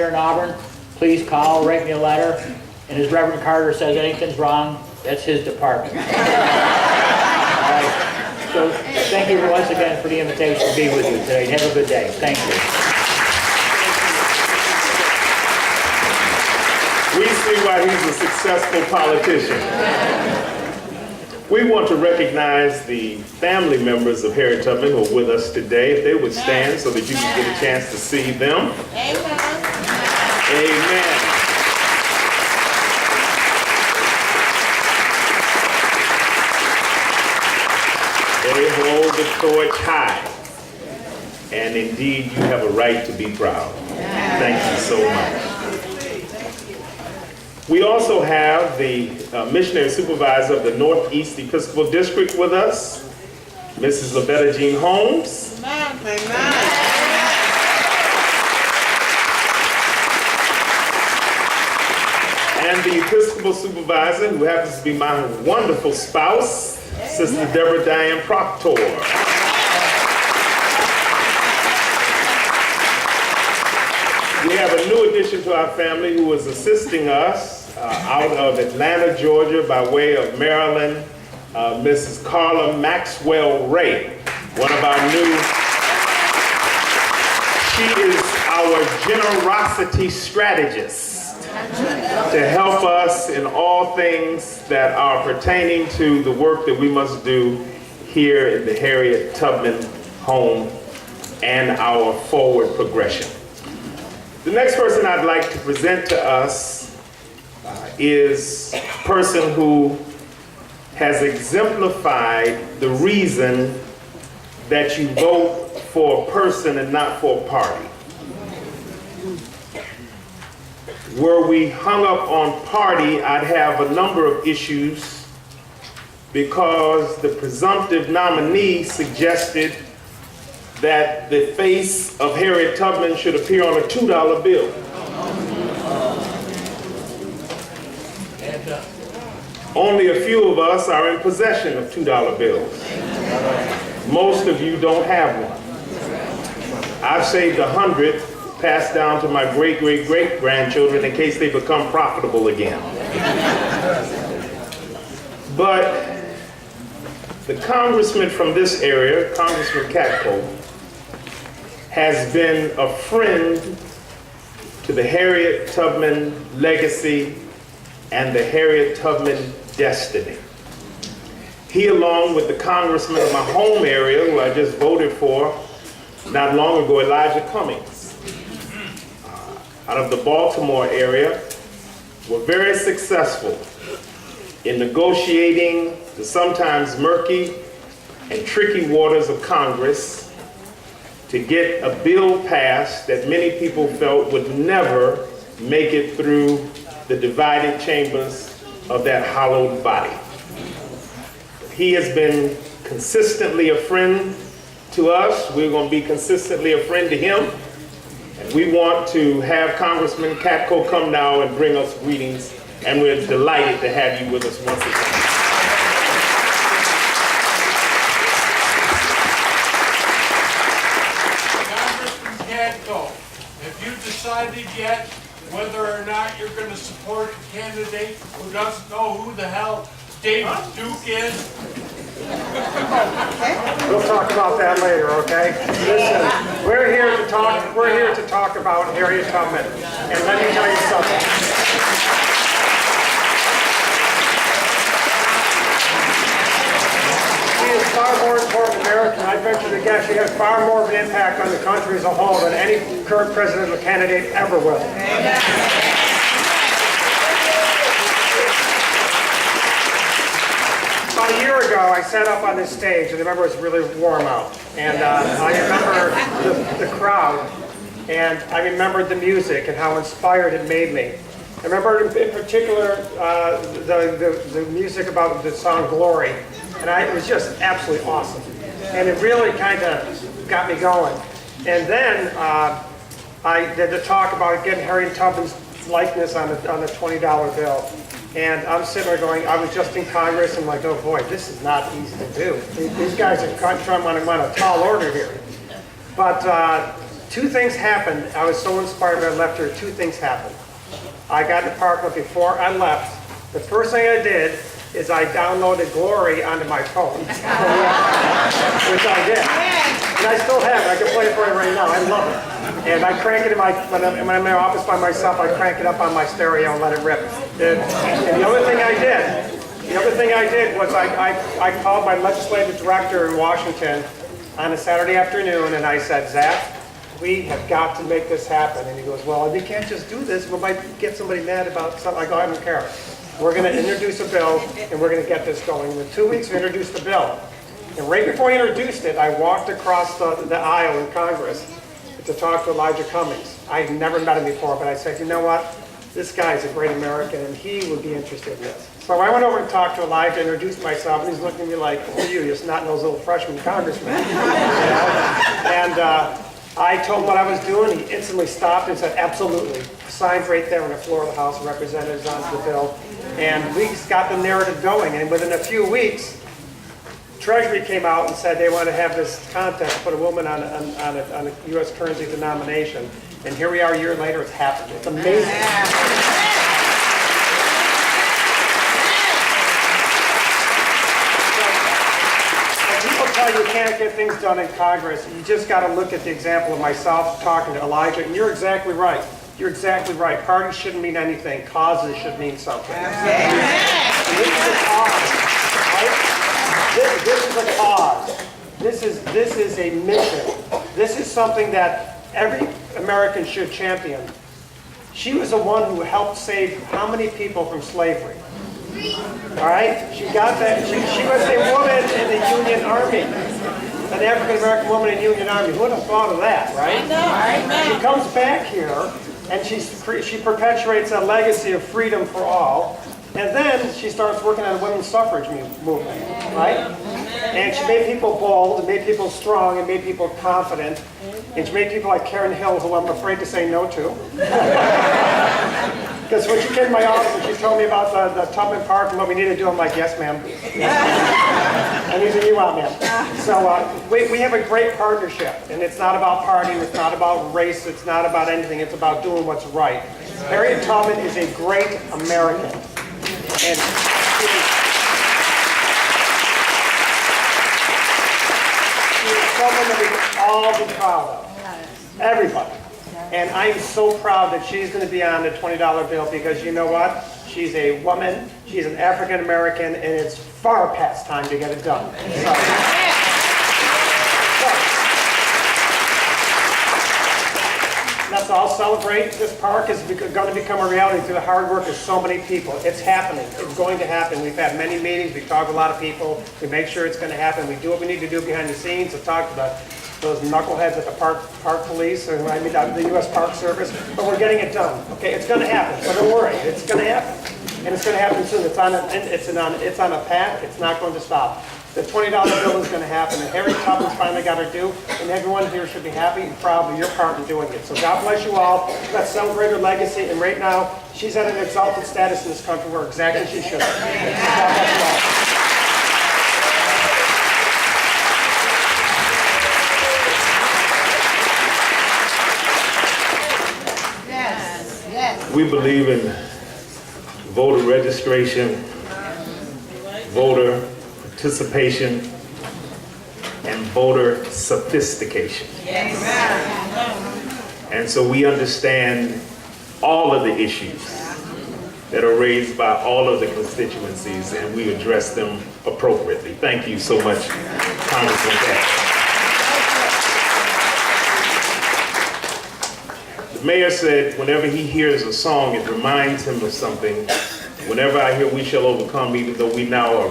here in Auburn, please call, write me a letter. And as Reverend Carter says, anything's wrong, that's his department. All right. So thank you once again for the invitation to be with you today. Have a good day. Thank you. We see why he's a successful politician. We want to recognize the family members of Harriet Tubman who are with us today. If they would stand so that you can get a chance to see them. Amen. Amen. They hold the torch high. And indeed, you have a right to be proud. Thank you so much. We also have the missionary supervisor of the Northeast Episcopal District with us, Mrs. Lavetta Jean Holmes. And the Episcopal supervisor, who happens to be my wonderful spouse, Sister Deborah Diane Proctor. We have a new addition to our family who is assisting us out of Atlanta, Georgia, by way of Maryland, Mrs. Carla Maxwell Ray, one of our new. She is our generosity strategist to help us in all things that are pertaining to the work that we must do here in the Harriet Tubman home and our forward progression. The next person I'd like to present to us is a person who has exemplified the reason that you vote for a person and not for a party. Were we hung up on party, I'd have a number of issues because the presumptive nominee suggested that the face of Harriet Tubman should appear on a $2 bill. Only a few of us are in possession of $2 bills. Most of you don't have one. I've saved 100, passed down to my great-great-great-grandchildren in case they become profitable again. But the congressman from this area, Congressman Katko, has been a friend to the Harriet Tubman legacy and the Harriet Tubman destiny. He, along with the congressman of my home area, who I just voted for not long ago, Elijah Cummings, out of the Baltimore area, were very successful in negotiating the sometimes murky and tricky waters of Congress to get a bill passed that many people felt would never make it through the divided chambers of that hallowed body. He has been consistently a friend to us. We're going to be consistently a friend to him. And we want to have Congressman Katko come now and bring us greetings, and we're delighted to have you with us once again. Have you decided yet whether or not you're going to support a candidate who doesn't know who the hell David Duke is? We'll talk about that later, okay? Listen, we're here to talk about Harriet Tubman. And let me tell you something. She is far more important American. I venture to guess she has far more of an impact on the country as a whole than any current presidential candidate ever will. About a year ago, I sat up on this stage, and I remember it was really warm out. And I remember the crowd, and I remembered the music and how inspired it made me. I remember in particular the music about the song Glory. And it was just absolutely awesome. And it really kind of got me going. And then I did the talk about getting Harriet Tubman's likeness on the $20 bill. And I'm sitting there going, I was just in Congress, and I'm like, oh boy, this is not easy to do. These guys are trying to run a tall order here. But two things happened. I was so inspired when I left here. Two things happened. I got in the park, but before I left, the first thing I did is I downloaded Glory onto my phone, which I did. And I still have it. I can play it for you right now. I love it. And I crank it in when I'm in my office by myself, I crank it up on my stereo and let it rip. And the other thing I did was I called my legislative director in Washington on a Saturday afternoon, and I said, Zach, we have got to make this happen. And he goes, well, we can't just do this. We might get somebody mad about something. I go, I don't care. We're going to introduce a bill, and we're going to get this going. In 2 weeks, we introduced the bill. And right before he introduced it, I walked across the aisle in Congress to talk to Elijah Cummings. I had never met him before, but I said, you know what? This guy's a great American, and he would be interested in this. So I went over and talked to Elijah, introduced myself, and he's looking at me like, who are you? You're snot-nosed little freshman congressman. You know? And I told him what I was doing. He instantly stopped and said, absolutely. Signed right there on the floor of the House of Representatives onto the bill. And we got the narrative going. And within a few weeks, Treasury came out and said they want to have this contest, put a woman on a U.S. currency denomination. And here we are a year later, it's happened. It's amazing. You can't get things done in Congress. You just got to look at the example of myself talking to Elijah, and you're exactly right. You're exactly right. Parties shouldn't mean anything. Causes should mean something. This is a cause, right? This is a cause. This is a mission. This is something that every American should champion. She was the one who helped save how many people from slavery? All right? She got that. She was a woman in the Union Army. An African-American woman in the Union Army. Who would have thought of that, right? She comes back here, and she perpetuates a legacy of freedom for all. And then she starts working on the women's suffrage movement, right? And she made people bold, and made people strong, and made people confident. And she made people like Karen Hill, who I'm afraid to say no to. Because when she came to my office and she told me about the Tubman Park and what we need to do, I'm like, yes, ma'am. And these are you out, ma'am. So we have a great partnership. And it's not about partying, it's not about race, it's not about anything, it's about doing what's right. Harriet Tubman is a great American. And she is someone that we can all be proud of. Everybody. And I'm so proud that she's going to be on the $20 bill because you know what? She's a woman, she's an African American, and it's far past time to get it done. Let's all celebrate. This park is going to become a reality through the hard work of so many people. It's happening. It's going to happen. We've had many meetings. We've talked to a lot of people. We make sure it's going to happen. We do what we need to do behind the scenes to talk to those knuckleheads at the park police, or I mean the U.S. Park Service. But we're getting it done. Okay, it's going to happen. So don't worry. It's going to happen, and it's going to happen soon. It's on a path. It's not going to stop. The $20 bill is going to happen, and Harriet Tubman's finally got her due, and everyone here should be happy and proud of your part in doing it. So God bless you all. Let's celebrate her legacy, and right now, she's at an exalted status in this country where exactly she should. God bless you all. We believe in voter registration, voter participation, and voter sophistication. Yes. And so we understand all of the issues that are raised by all of the constituencies, and we address them appropriately. Thank you so much, Congressman Katko. The mayor said whenever he hears a song, it reminds him of something. Whenever I hear "We Shall Overcome," even though we now are